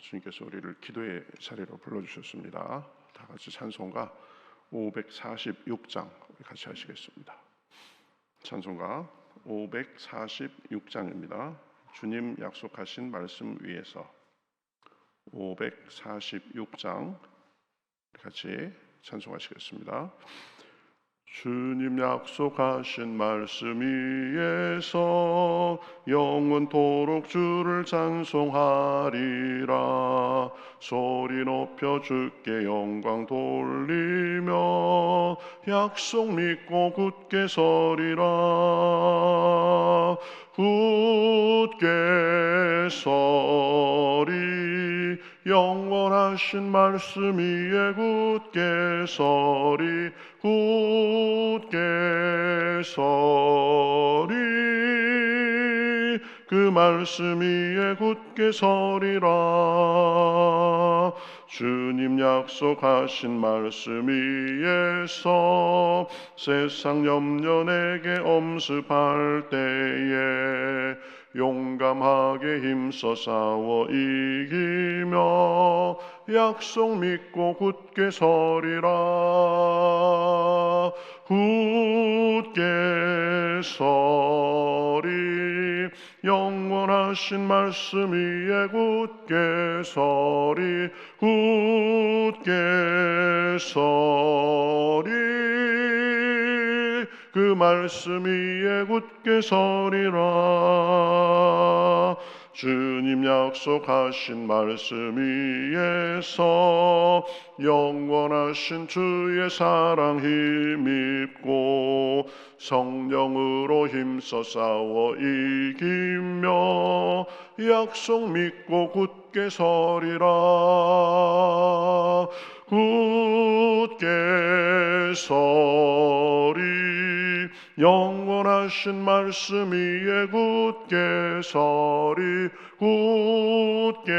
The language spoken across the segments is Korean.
주님께서 우리를 기도의 자리로 불러주셨습니다. 다 같이 찬송가 546장 같이 하시겠습니다. 찬송가 546장입니다. 주님 약속하신 말씀 위에서 546장 같이 찬송하시겠습니다. 주님 약속하신 말씀 위에서 영원토록 주를 찬송하리라. 소리 높여 주께 영광 돌리며 약속 믿고 굳게 서리라. 굳게 서리 영원하신 말씀 위에 굳게 서리. 굳게 서리 그 말씀 위에 굳게 서리라. 주님 약속하신 말씀 위에서 세상 염려 내게 엄습할 때에 용감하게 힘써 싸워 이기며 약속 믿고 굳게 서리라. 굳게 서리 영원하신 말씀 위에 굳게 서리. 굳게 서리 그 말씀 위에 굳게 서리라. 주님 약속하신 말씀 위에서 영원하신 주의 사랑 힘입고 성령으로 힘써 싸워 이기며 약속 믿고 굳게 서리라. 굳게 서리 영원하신 말씀 위에 굳게 서리. 굳게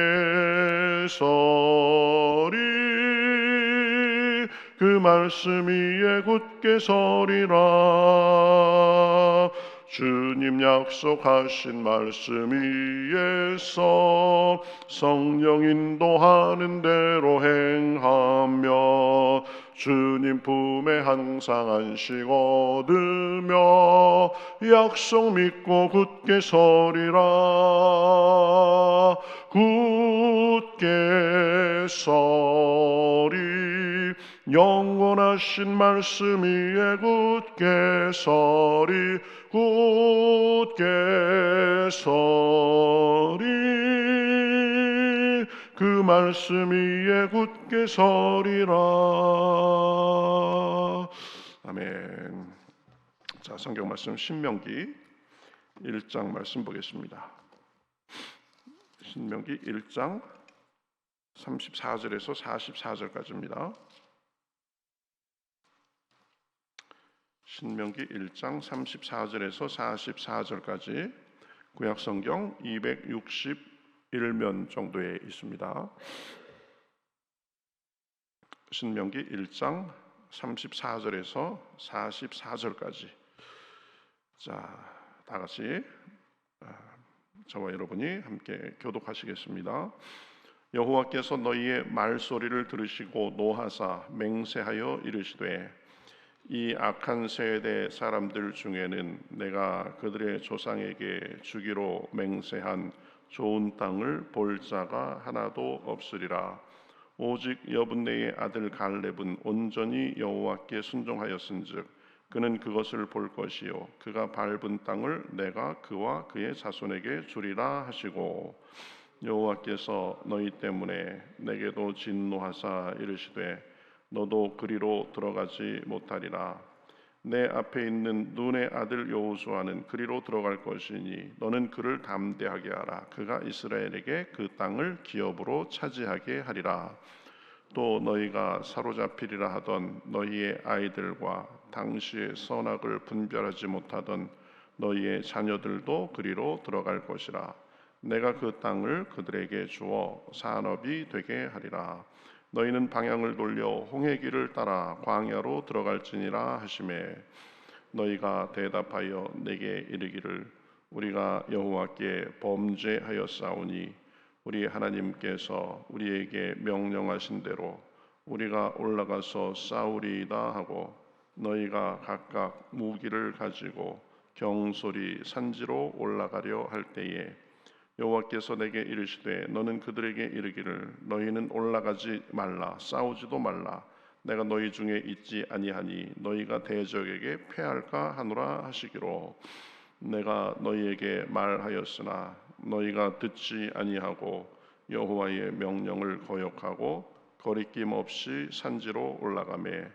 서리 그 말씀 위에 굳게 서리라. 주님 약속하신 말씀 위에서 성령 인도하는 대로 행하며 주님 품에 항상 안식 얻으며 약속 믿고 굳게 서리라. 굳게 서리 영원하신 말씀 위에 굳게 서리. 굳게 서리 그 말씀 위에 굳게 서리라. 아멘. 자, 성경 말씀 신명기 1장 말씀 보겠습니다. 신명기 1장 34절에서 44절까지입니다. 신명기 1장 34절에서 44절까지 구약성경 261면 정도에 있습니다. 신명기 1장 34절에서 44절까지 자, 다 같이 저와 여러분이 함께 교독하시겠습니다. 여호와께서 너희의 말소리를 들으시고 노하사 맹세하여 이르시되 이 악한 세대 사람들 중에는 내가 그들의 조상에게 주기로 맹세한 좋은 땅을 볼 자가 하나도 없으리라. 오직 여분네의 아들 갈렙은 온전히 여호와께 순종하였은즉 그는 그것을 볼 것이요 그가 밟은 땅을 내가 그와 그의 자손에게 주리라 하시고 여호와께서 너희 때문에 내게도 진노하사 이르시되 너도 그리로 들어가지 못하리라. 내 앞에 있는 눈의 아들 여호수아는 그리로 들어갈 것이니 너는 그를 담대하게 하라. 그가 이스라엘에게 그 땅을 기업으로 차지하게 하리라. 또 너희가 사로잡히리라 하던 너희의 아이들과 당시의 선악을 분별하지 못하던 너희의 자녀들도 그리로 들어갈 것이라. 내가 그 땅을 그들에게 주어 산업이 되게 하리라. 너희는 방향을 돌려 홍해 길을 따라 광야로 들어갈지니라 하시매 너희가 대답하여 내게 이르기를 우리가 여호와께 범죄하였사오니 우리 하나님께서 우리에게 명령하신 대로 우리가 올라가서 싸우리이다 하고 너희가 각각 무기를 가지고 경솔히 산지로 올라가려 할 때에 여호와께서 내게 이르시되 너는 그들에게 이르기를 너희는 올라가지 말라 싸우지도 말라 내가 너희 중에 있지 아니하니 너희가 대적에게 패할까 하노라 하시기로 내가 너희에게 말하였으나 너희가 듣지 아니하고 여호와의 명령을 거역하고 거리낌 없이 산지로 올라가매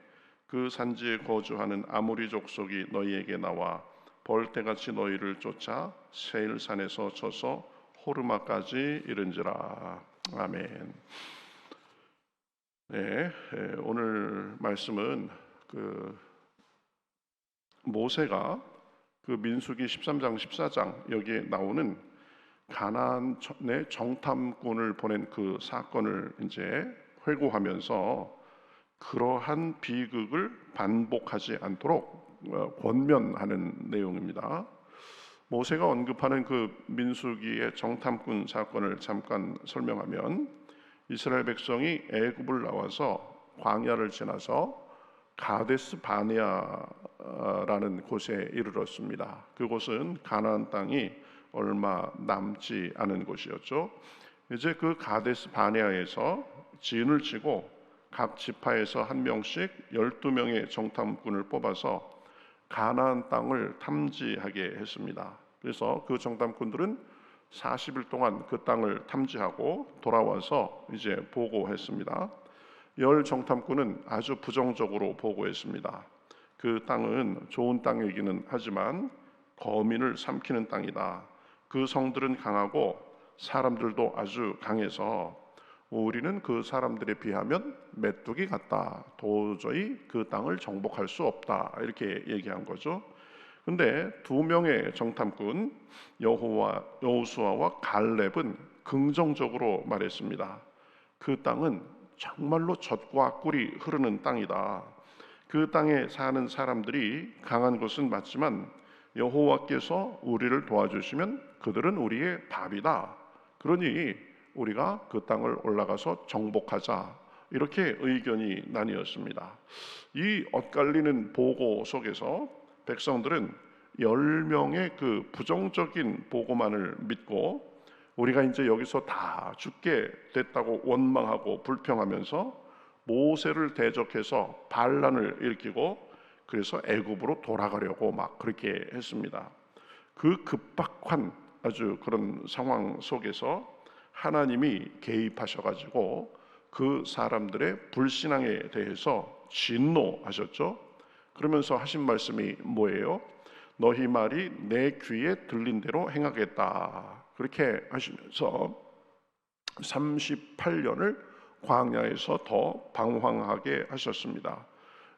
그 산지에 거주하는 아모리 족속이 너희에게 나와 벌떼같이 너희를 쫓아 세일산에서 쳐서 호르마까지 이른지라. 아멘. 네, 오늘 말씀은 모세가 민수기 13장 14장 여기에 나오는 가나안의 정탐꾼을 보낸 그 사건을 이제 회고하면서 그러한 비극을 반복하지 않도록 권면하는 내용입니다. 모세가 언급하는 민수기의 정탐꾼 사건을 잠깐 설명하면 이스라엘 백성이 애굽을 나와서 광야를 지나서 가데스 바네아라는 곳에 이르렀습니다. 그곳은 가나안 땅이 얼마 남지 않은 곳이었죠. 이제 그 가데스 바네아에서 진을 치고 각 지파에서 한 명씩 12명의 정탐꾼을 뽑아서 가나안 땅을 탐지하게 했습니다. 그래서 그 정탐꾼들은 40일 동안 그 땅을 탐지하고 돌아와서 이제 보고했습니다. 10 정탐꾼은 아주 부정적으로 보고했습니다. 그 땅은 좋은 땅이기는 하지만 거민을 삼키는 땅이다. 그 성들은 강하고 사람들도 아주 강해서 우리는 그 사람들에 비하면 메뚜기 같다. 도저히 그 땅을 정복할 수 없다. 이렇게 얘기한 거죠. 근데 2명의 정탐꾼 여호수아와 갈렙은 긍정적으로 말했습니다. 그 땅은 정말로 젖과 꿀이 흐르는 땅이다. 그 땅에 사는 사람들이 강한 것은 맞지만 여호와께서 우리를 도와주시면 그들은 우리의 밥이다. 그러니 우리가 그 땅을 올라가서 정복하자. 이렇게 의견이 나뉘었습니다. 이 엇갈리는 보고 속에서 백성들은 10명의 그 부정적인 보고만을 믿고 우리가 이제 여기서 다 죽게 됐다고 원망하고 불평하면서 모세를 대적해서 반란을 일으키고 그래서 애굽으로 돌아가려고 막 그렇게 했습니다. 그 급박한 아주 그런 상황 속에서 하나님이 개입하셔가지고 그 사람들의 불신앙에 대해서 진노하셨죠. 그러면서 하신 말씀이 뭐예요? 너희 말이 내 귀에 들린 대로 행하겠다. 그렇게 하시면서 38년을 광야에서 더 방황하게 하셨습니다.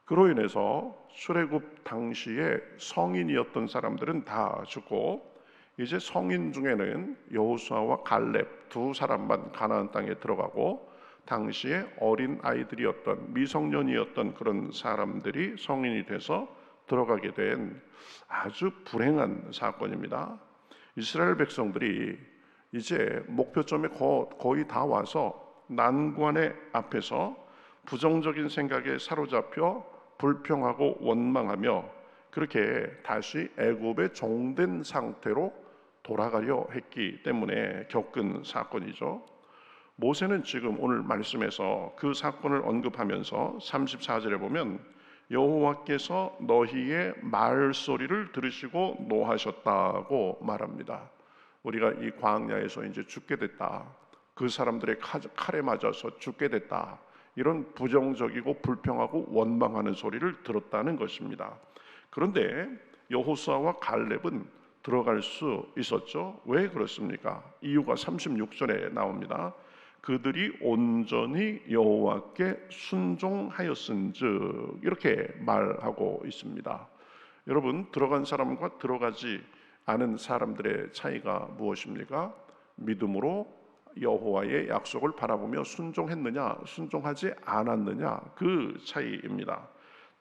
그로 인해서 출애굽 당시에 성인이었던 사람들은 다 죽고 이제 성인 중에는 여호수아와 갈렙 2사람만 가나안 땅에 들어가고 당시에 어린 아이들이었던 미성년이었던 그런 사람들이 성인이 돼서 들어가게 된 아주 불행한 사건입니다. 이스라엘 백성들이 이제 목표점에 거의 다 와서 난관의 앞에서 부정적인 생각에 사로잡혀 불평하고 원망하며 그렇게 다시 애굽의 종된 상태로 돌아가려 했기 때문에 겪은 사건이죠. 모세는 지금 오늘 말씀에서 그 사건을 언급하면서 34절에 보면 여호와께서 너희의 말소리를 들으시고 노하셨다고 말합니다. 우리가 이 광야에서 이제 죽게 됐다. 그 사람들의 칼에 맞아서 죽게 됐다. 이런 부정적이고 불평하고 원망하는 소리를 들었다는 것입니다. 그런데 여호수아와 갈렙은 들어갈 수 있었죠. 왜 그렇습니까? 이유가 36절에 나옵니다. 그들이 온전히 여호와께 순종하였은즉 이렇게 말하고 있습니다. 여러분, 들어간 사람과 들어가지 않은 사람들의 차이가 무엇입니까? 믿음으로 여호와의 약속을 바라보며 순종했느냐 순종하지 않았느냐 그 차이입니다.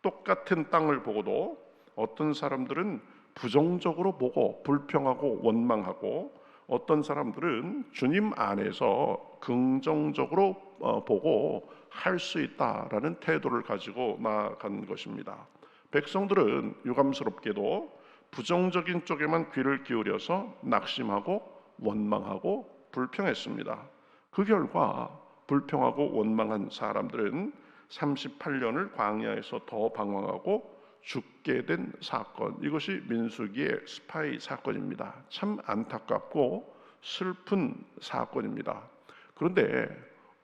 똑같은 땅을 보고도 어떤 사람들은 부정적으로 보고 불평하고 원망하고 어떤 사람들은 주님 안에서 긍정적으로 보고 할 수 있다라는 태도를 가지고 나아간 것입니다. 백성들은 유감스럽게도 부정적인 쪽에만 귀를 기울여서 낙심하고 원망하고 불평했습니다. 그 결과 불평하고 원망한 사람들은 38년을 광야에서 더 방황하고 죽게 된 사건, 이것이 민수기의 스파이 사건입니다. 참 안타깝고 슬픈 사건입니다. 그런데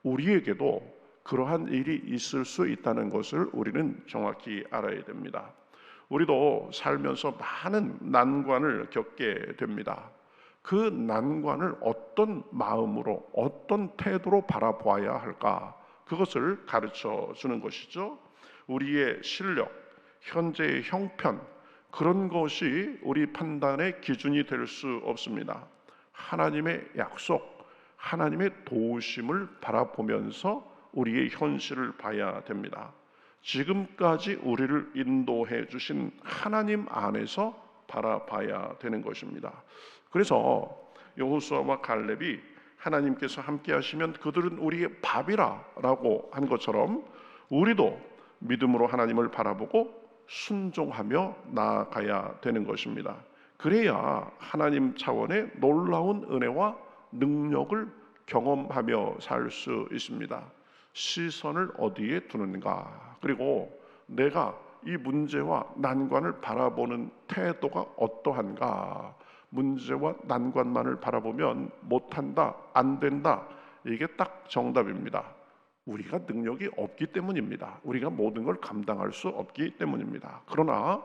우리에게도 그러한 일이 있을 수 있다는 것을 우리는 정확히 알아야 됩니다. 우리도 살면서 많은 난관을 겪게 됩니다. 그 난관을 어떤 마음으로, 어떤 태도로 바라보아야 할까? 그것을 가르쳐 주는 것이죠. 우리의 실력, 현재의 형편, 그런 것이 우리 판단의 기준이 될 수 없습니다. 하나님의 약속, 하나님의 도우심을 바라보면서 우리의 현실을 봐야 됩니다. 지금까지 우리를 인도해 주신 하나님 안에서 바라봐야 되는 것입니다. 그래서 여호수아와 갈렙이 하나님께서 함께 하시면 그들은 우리의 밥이라라고 한 것처럼 우리도 믿음으로 하나님을 바라보고 순종하며 나아가야 되는 것입니다. 그래야 하나님 차원의 놀라운 은혜와 능력을 경험하며 살 수 있습니다. 시선을 어디에 두는가, 그리고 내가 이 문제와 난관을 바라보는 태도가 어떠한가. 문제와 난관만을 바라보면 못한다, 안 된다, 이게 딱 정답입니다. 우리가 능력이 없기 때문입니다. 우리가 모든 걸 감당할 수 없기 때문입니다. 그러나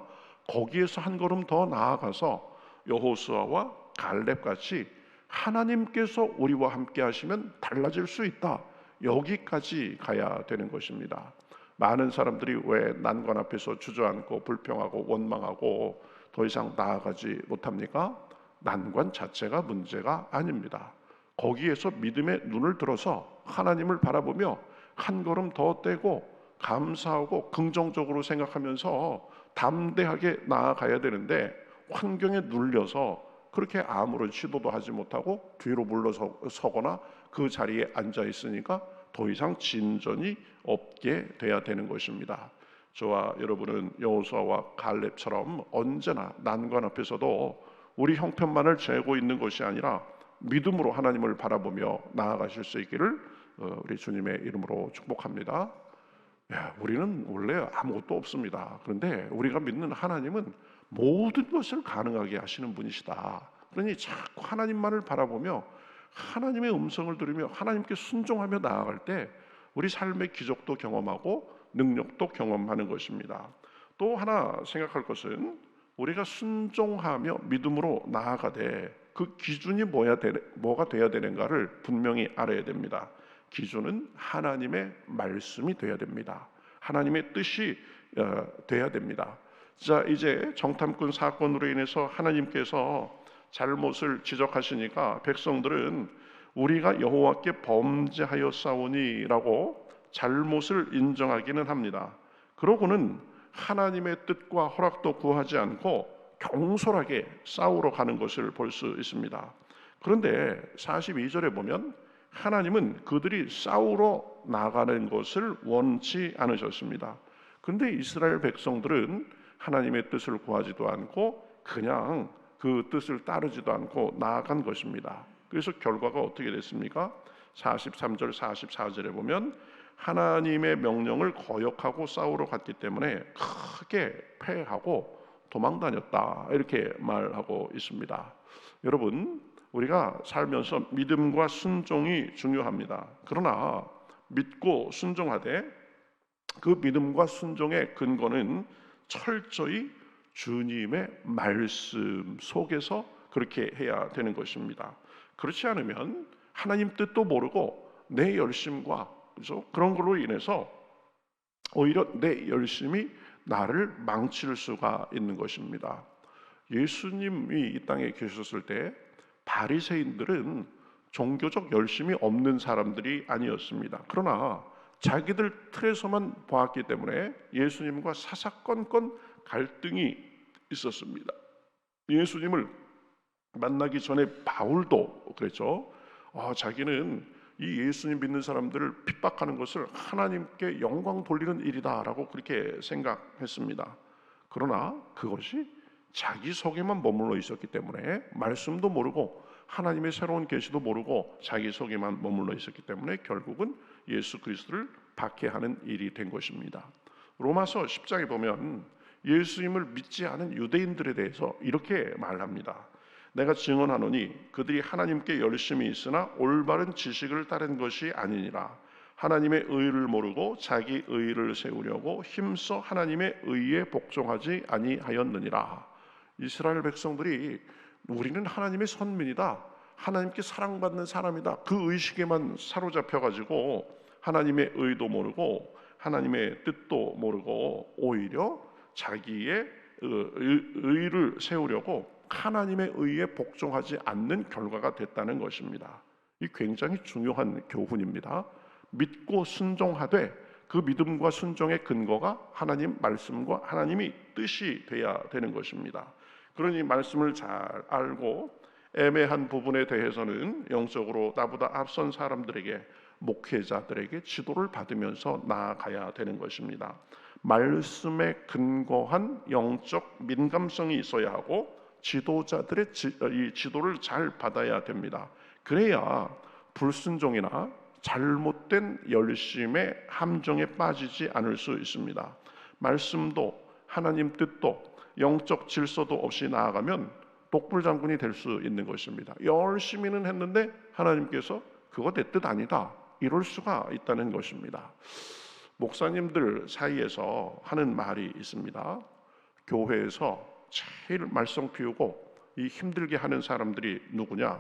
거기에서 한 걸음 더 나아가서 여호수아와 갈렙같이 하나님께서 우리와 함께 하시면 달라질 수 있다, 여기까지 가야 되는 것입니다. 많은 사람들이 왜 난관 앞에서 주저앉고 불평하고 원망하고 더 이상 나아가지 못합니까? 난관 자체가 문제가 아닙니다. 거기에서 믿음의 눈을 들어서 하나님을 바라보며 한 걸음 더 떼고 감사하고 긍정적으로 생각하면서 담대하게 나아가야 되는데, 환경에 눌려서 그렇게 아무런 시도도 하지 못하고 뒤로 물러서거나 그 자리에 앉아 있으니까 더 이상 진전이 없게 돼야 되는 것입니다. 저와 여러분은 여호수아와 갈렙처럼 언제나 난관 앞에서도 우리 형편만을 재고 있는 것이 아니라 믿음으로 하나님을 바라보며 나아가실 수 있기를 우리 주님의 이름으로 축복합니다. 우리는 원래 아무것도 없습니다. 그런데 우리가 믿는 하나님은 모든 것을 가능하게 하시는 분이시다. 그러니 자꾸 하나님만을 바라보며 하나님의 음성을 들으며 하나님께 순종하며 나아갈 때 우리 삶의 기적도 경험하고 능력도 경험하는 것입니다. 또 하나 생각할 것은 우리가 순종하며 믿음으로 나아가되 그 기준이 뭐가 돼야 되는가를 분명히 알아야 됩니다. 기준은 하나님의 말씀이 돼야 됩니다. 하나님의 뜻이 돼야 됩니다. 자, 이제 정탐꾼 사건으로 인해서 하나님께서 잘못을 지적하시니까 백성들은 우리가 여호와께 범죄하였사오니라고 잘못을 인정하기는 합니다. 그러고는 하나님의 뜻과 허락도 구하지 않고 경솔하게 싸우러 가는 것을 볼 수 있습니다. 그런데 42절에 보면 하나님은 그들이 싸우러 나가는 것을 원치 않으셨습니다. 그런데 이스라엘 백성들은 하나님의 뜻을 구하지도 않고 그냥 그 뜻을 따르지도 않고 나아간 것입니다. 그래서 결과가 어떻게 됐습니까? 43절 44절에 보면 하나님의 명령을 거역하고 싸우러 갔기 때문에 크게 패하고 도망다녔다, 이렇게 말하고 있습니다. 여러분, 우리가 살면서 믿음과 순종이 중요합니다. 그러나 믿고 순종하되 그 믿음과 순종의 근거는 철저히 주님의 말씀 속에서 그렇게 해야 되는 것입니다. 그렇지 않으면 하나님 뜻도 모르고 내 열심과 그런 걸로 인해서 오히려 내 열심이 나를 망칠 수가 있는 것입니다. 예수님이 이 땅에 계셨을 때 바리새인들은 종교적 열심이 없는 사람들이 아니었습니다. 그러나 자기들 틀에서만 보았기 때문에 예수님과 사사건건 갈등이 있었습니다. 예수님을 만나기 전에 바울도 그랬죠. 자기는 이 예수님 믿는 사람들을 핍박하는 것을 하나님께 영광 돌리는 일이다라고 그렇게 생각했습니다. 그러나 그것이 자기 속에만 머물러 있었기 때문에 말씀도 모르고 하나님의 새로운 계시도 모르고 자기 속에만 머물러 있었기 때문에 결국은 예수 그리스도를 박해하는 일이 된 것입니다. 로마서 10장에 보면 예수님을 믿지 않은 유대인들에 대해서 이렇게 말합니다. 내가 증언하노니 그들이 하나님께 열심히 있으나 올바른 지식을 따른 것이 아니니라. 하나님의 의를 모르고 자기 의를 세우려고 힘써 하나님의 의에 복종하지 아니하였느니라. 이스라엘 백성들이 우리는 하나님의 선민이다, 하나님께 사랑받는 사람이다, 그 의식에만 사로잡혀 가지고 하나님의 의도 모르고 하나님의 뜻도 모르고 오히려 자기의 의를 세우려고 하나님의 의에 복종하지 않는 결과가 됐다는 것입니다. 이 굉장히 중요한 교훈입니다. 믿고 순종하되 그 믿음과 순종의 근거가 하나님 말씀과 하나님이 뜻이 돼야 되는 것입니다. 그러니 말씀을 잘 알고 애매한 부분에 대해서는 영적으로 나보다 앞선 사람들에게, 목회자들에게 지도를 받으면서 나아가야 되는 것입니다. 말씀에 근거한 영적 민감성이 있어야 하고 지도자들의 이 지도를 잘 받아야 됩니다. 그래야 불순종이나 잘못된 열심의 함정에 빠지지 않을 수 있습니다. 말씀도 하나님 뜻도 영적 질서도 없이 나아가면 독불장군이 될 수 있는 것입니다. 열심히는 했는데 하나님께서 그거 내 뜻 아니다, 이럴 수가 있다는 것입니다. 목사님들 사이에서 하는 말이 있습니다. 교회에서 제일 말썽 피우고 이 힘들게 하는 사람들이 누구냐?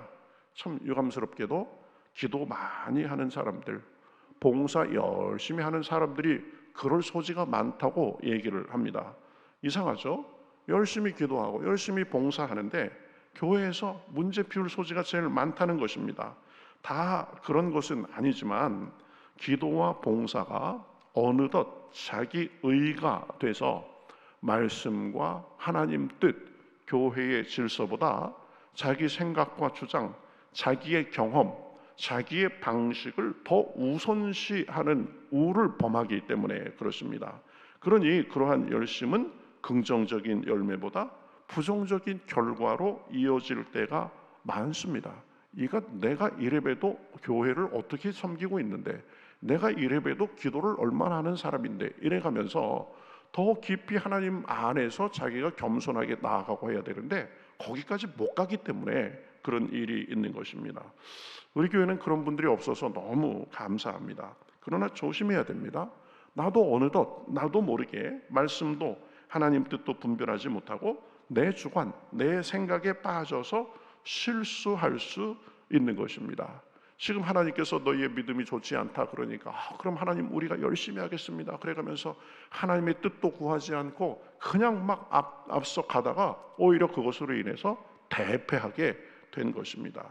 참 유감스럽게도 기도 많이 하는 사람들, 봉사 열심히 하는 사람들이 그럴 소지가 많다고 얘기를 합니다. 이상하죠? 열심히 기도하고 열심히 봉사하는데 교회에서 문제 피울 소지가 제일 많다는 것입니다. 다 그런 것은 아니지만 기도와 봉사가 어느덧 자기 의가 돼서 말씀과 하나님 뜻, 교회의 질서보다 자기 생각과 주장, 자기의 경험, 자기의 방식을 더 우선시하는 우를 범하기 때문에 그렇습니다. 그러니 그러한 열심은 긍정적인 열매보다 부정적인 결과로 이어질 때가 많습니다. 내가 이래봬도 교회를 어떻게 섬기고 있는데, 내가 이래봬도 기도를 얼마나 하는 사람인데, 이래가면서 더 깊이 하나님 안에서 자기가 겸손하게 나아가고 해야 되는데 거기까지 못 가기 때문에 그런 일이 있는 것입니다. 우리 교회는 그런 분들이 없어서 너무 감사합니다. 그러나 조심해야 됩니다. 나도 어느덧 나도 모르게 말씀도 하나님 뜻도 분별하지 못하고 내 주관, 내 생각에 빠져서 실수할 수 있는 것입니다. 지금 하나님께서 너희의 믿음이 좋지 않다 그러니까 그럼 하나님 우리가 열심히 하겠습니다 그래가면서 하나님의 뜻도 구하지 않고 그냥 막 앞서 가다가 오히려 그것으로 인해서 대패하게 된 것입니다.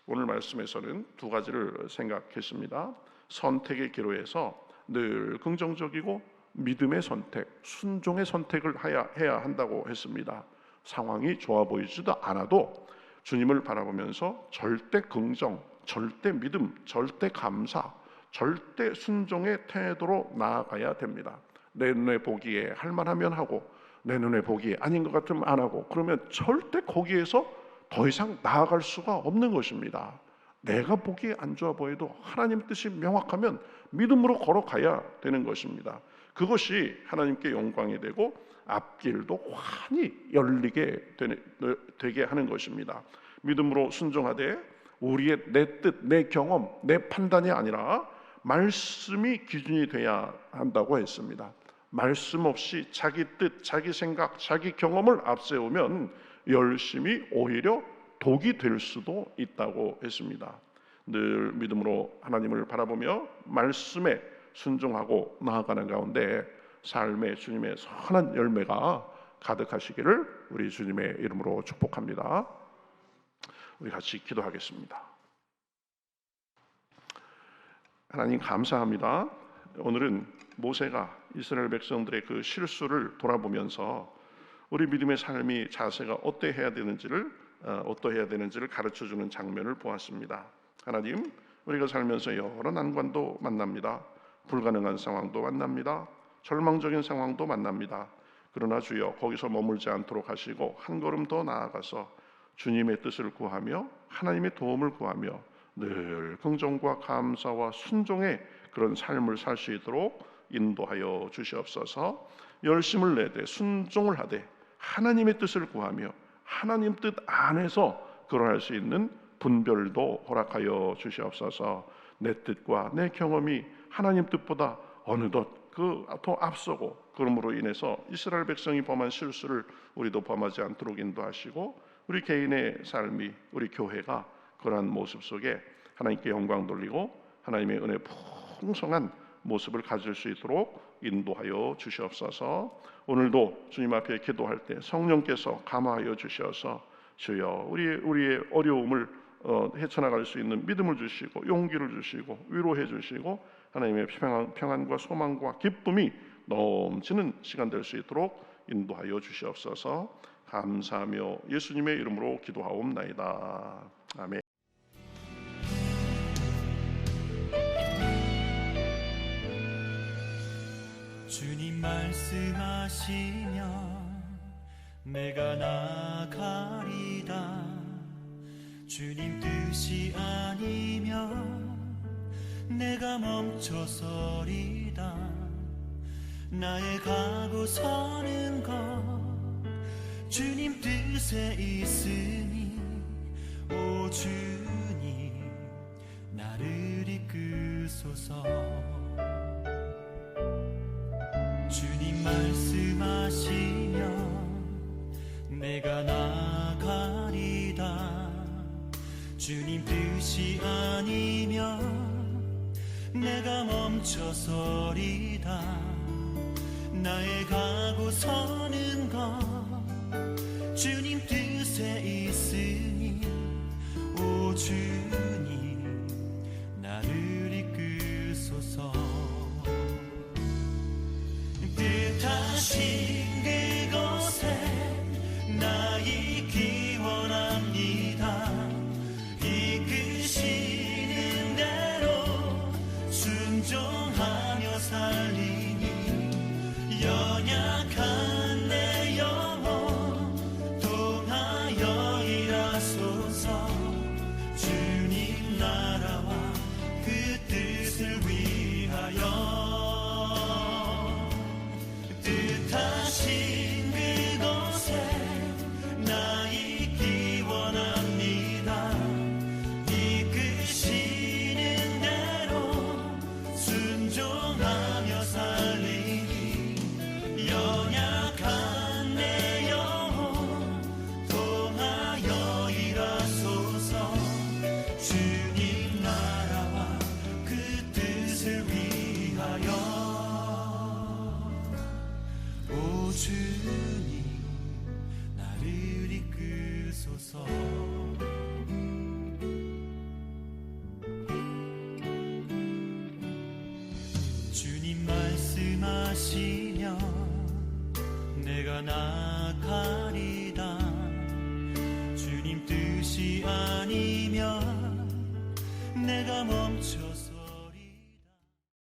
오늘 말씀에서는 두 가지를 생각했습니다. 선택의 기로에서 늘 긍정적이고 믿음의 선택, 순종의 선택을 해야 한다고 했습니다. 상황이 좋아 보이지도 않아도 주님을 바라보면서 절대 긍정, 절대 믿음, 절대 감사, 절대 순종의 태도로 나아가야 됩니다. 내 눈에 보기에 할만하면 하고 내 눈에 보기에 아닌 것 같으면 안 하고, 그러면 절대 거기에서 더 이상 나아갈 수가 없는 것입니다. 내가 보기에 안 좋아 보여도 하나님 뜻이 명확하면 믿음으로 걸어가야 되는 것입니다. 그것이 하나님께 영광이 되고 앞길도 환히 열리게 되게 하는 것입니다. 믿음으로 순종하되 우리의 내 뜻, 내 경험, 내 판단이 아니라 말씀이 기준이 돼야 한다고 했습니다. 말씀 없이 자기 뜻, 자기 생각, 자기 경험을 앞세우면 열심히 오히려 독이 될 수도 있다고 했습니다. 늘 믿음으로 하나님을 바라보며 말씀에 순종하고 나아가는 가운데 삶의 주님의 선한 열매가 가득하시기를 우리 주님의 이름으로 축복합니다. 우리 같이 기도하겠습니다. 하나님 감사합니다. 오늘은 모세가 이스라엘 백성들의 그 실수를 돌아보면서 우리 믿음의 삶이 자세가 어때야 되는지를 어떠해야 되는지를 가르쳐주는 장면을 보았습니다. 하나님, 우리가 살면서 여러 난관도 만납니다. 불가능한 상황도 만납니다. 절망적인 상황도 만납니다. 그러나 주여, 거기서 머물지 않도록 하시고 한 걸음 더 나아가서 주님의 뜻을 구하며 하나님의 도움을 구하며 늘 긍정과 감사와 순종의 그런 삶을 살 수 있도록 인도하여 주시옵소서. 열심을 내되 순종을 하되 하나님의 뜻을 구하며 하나님 뜻 안에서 그러할 수 있는 분별도 허락하여 주시옵소서. 내 뜻과 내 경험이 하나님 뜻보다 어느덧 더 앞서고, 그러므로 인해서 이스라엘 백성이 범한 실수를 우리도 범하지 않도록 인도하시고, 우리 개인의 삶이, 우리 교회가 그러한 모습 속에 하나님께 영광 돌리고 하나님의 은혜 풍성한 모습을 가질 수 있도록 인도하여 주시옵소서. 오늘도 주님 앞에 기도할 때 성령께서 감화하여 주셔서 주여, 우리의 어려움을 헤쳐나갈 수 있는 믿음을 주시고 용기를 주시고 위로해 주시고 하나님의 평안과 소망과 기쁨이 넘치는 시간 될 수 있도록 인도하여 주시옵소서. 감사하며 예수님의 이름으로 기도하옵나이다. 아멘. 주님 말씀하시면 내가 나가리다. 주님 뜻이 아니면 내가 멈춰서리다. 나의 가고 서는 것 주님 뜻에 있으니 오 주님 나를 이끄소서. 주님 말씀하시면 내가 나가리다. 주님 뜻이 아니면 내가 멈춰서리다. 나의 가고 서는 것 주님 뜻에 있으니 오 주님 나를 이끄소서. 뜻하신 그곳에 나 있기 원합니다. 이끄시는 대로 순종하며 살리니 연약한 내 영혼 통하여 일하소서. 주님 나라와 그 뜻을 위하여 뜻하신 그곳에 나 있기 원합니다. 이끄시는 대로 순종하며 살리니 연약한 내 영혼 통하여 일하소서. 주님 나라와 그 뜻을 위하여 오 주님 나를 이끄소서. 주님 말씀하시면 내가 나가리다. 주님 뜻이 아니면 내가 멈춰